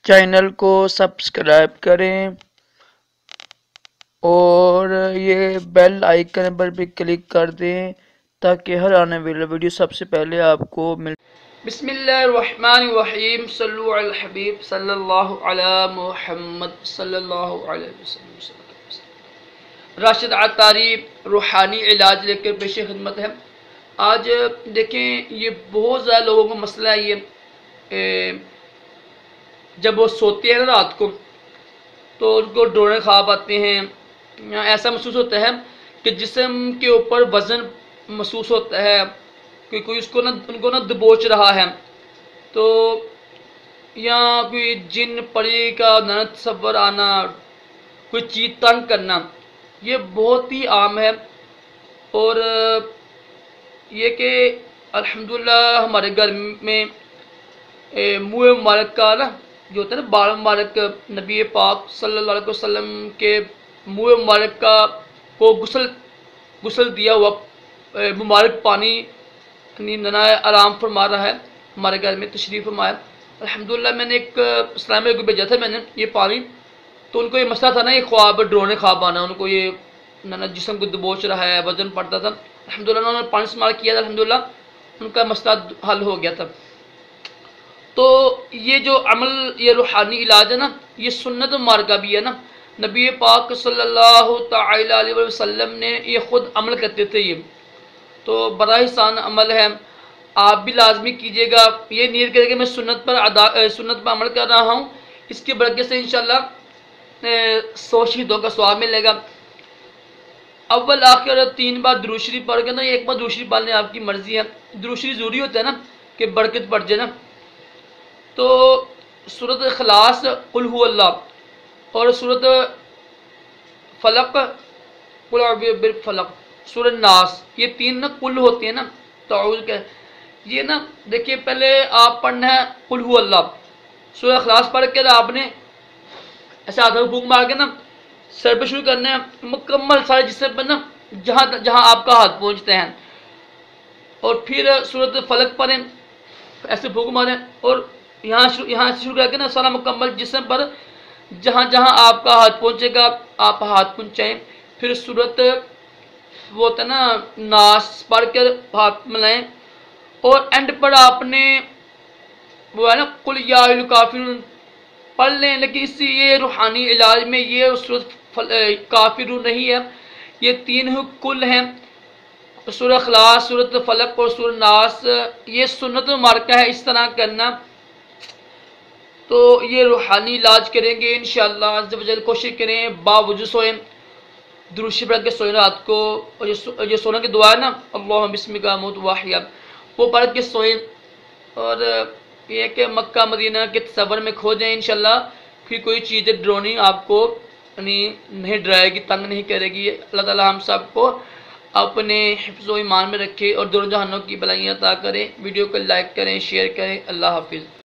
Channel کو subscribe کریں اور یہ بیل آئیکن پر بھی کلک کر دیں تاکہ ہر آنے والی ویڈیو سب سے پہلے آپ کو مل۔ بسم اللہ الرحمن الرحیم، صلو علی الحبیب صلی اللہ علی محمد صلی اللہ علیہ وسلم۔ راشد عطاری روحانی علاج لے کر پیش خدمت ہے۔ آج دیکھیں یہ بہت زیادہ لوگوں کو مسئلہ ہے، یہ جب وہ سوتے ہیں رات کو تو ان کو ڈرونے خواب آتے ہیں، ایسا محسوس ہوتا ہے کہ جسم کے اوپر وزن محسوس ہوتا ہے کہ کوئی ان کو دبوچ رہا ہے، تو یا کوئی جن پری کا نہ تصور آنا، کوئی چیز تنگ کرنا، یہ بہت ہی عام ہے۔ اور یہ کہ الحمدللہ ہمارے گھر میں منہ مبارک کا جو ہوتا ہے نا، بال مبارک، نبی پاک صلی اللہ علیہ وسلم کے منہ مبارک کا کو غسل دیا ہوا مبارک پانی ننا آرام فرما رہا ہے، ہمارے گھر میں تشریف فرمایا۔ الحمدللہ میں نے ایک اسلامی کو بھیجا تھا میں نے یہ پانی، تو ان کو یہ مسئلہ تھا نا، یہ خواب ڈرونے خواب آنا، ان کو یہ جسم کو دبوچ رہا ہے، وزن پڑتا تھا۔ الحمدللہ انہوں نے پانی استعمال کیا تھا، الحمدللہ ان کا مسئلہ حل ہو گیا تھا۔ تو یہ جو عمل، یہ روحانی علاج ہے نا، یہ سنت مبارکہ بھی ہے نا، نبی پاک صلی اللہ تعالی علیہ وسلم نے یہ خود عمل کرتے تھے، یہ تو بڑا ہی آسان عمل ہے، آپ بھی لازمی کیجئے گا۔ یہ نیت کرے کہ میں سنت پر عمل کر رہا ہوں، اس کی برکت سے انشاءاللہ 100 شہیدوں کا ثواب ملے گا۔ اول آخر 3 بار درود شریف پڑھ کے نا، ایک بار درود شریف پڑھنے آپ کی مرضی ہے، درود شریف ضروری ہوتا ہے نا کہ برکت پڑ جائے نا۔ تو سورۃ اخلاص قل هو اللہ اور سورۃ فلق قل اعوذ بالفلق، سورۃ ناس، یہ 3 نا قل ہوتے ہیں نا، تعوذ کے، یہ نا دیکھیے پہلے آپ پڑھنا ہے قل هو اللہ، سورۃ اخلاص پڑھ کے آپ نے ایسے ہاتھ میں پھونک مار کے نا سر پہ شروع کرنا ہے، مکمل سارے جسم پہ نا جہاں آپ کا ہاتھ پہنچتے ہیں، اور پھر سورۃ فلق پڑھیں، ایسے پھونک ماریں اور یہاں سے شروع کر کے نا سارا مکمل جسم پر جہاں آپ کا ہاتھ پہنچے گا آپ ہاتھ پہنچائیں، پھر سورۃ وہ ہوتا ہے نا ناس پڑھ کر ہاتھ ملائیں، اور اینڈ پر آپ نے وہ ہے نا قل یا ایھا الکافرون پڑھ لیں۔ لیکن یہ روحانی علاج میں یہ سورۃ کافرون نہیں ہے، یہ 3 کل ہیں، سورۃ اخلاص، سورۃ فلق اور سورۃ ناس، یہ سنت مبارکہ ہے اس طرح کرنا۔ تو یہ روحانی علاج کریں گے انشاءاللہ عز و جل، کوشش کریں باوجود سوئیں، درود شریف پڑھ کے سوئیں رات کو، اور یہ سونے کی دعا ہے نا اللہم بسمک اموت واحیا، وہ پڑھ کے سوئیں، اور یہ کہ مکہ مدینہ کے تصور میں کھو جائیں انشاءاللہ، پھر کوئی چیز ڈرونی آپ کو نہیں ڈرائے گی، تنگ نہیں کرے گی۔ اللہ تعالی ہم سب کو اپنے حفظ و ایمان میں رکھے اور دونوں جہانوں کی بلائیاں عطا کرے۔ ویڈیو کو لائک کریں، شیئر کریں۔ اللہ حافظ۔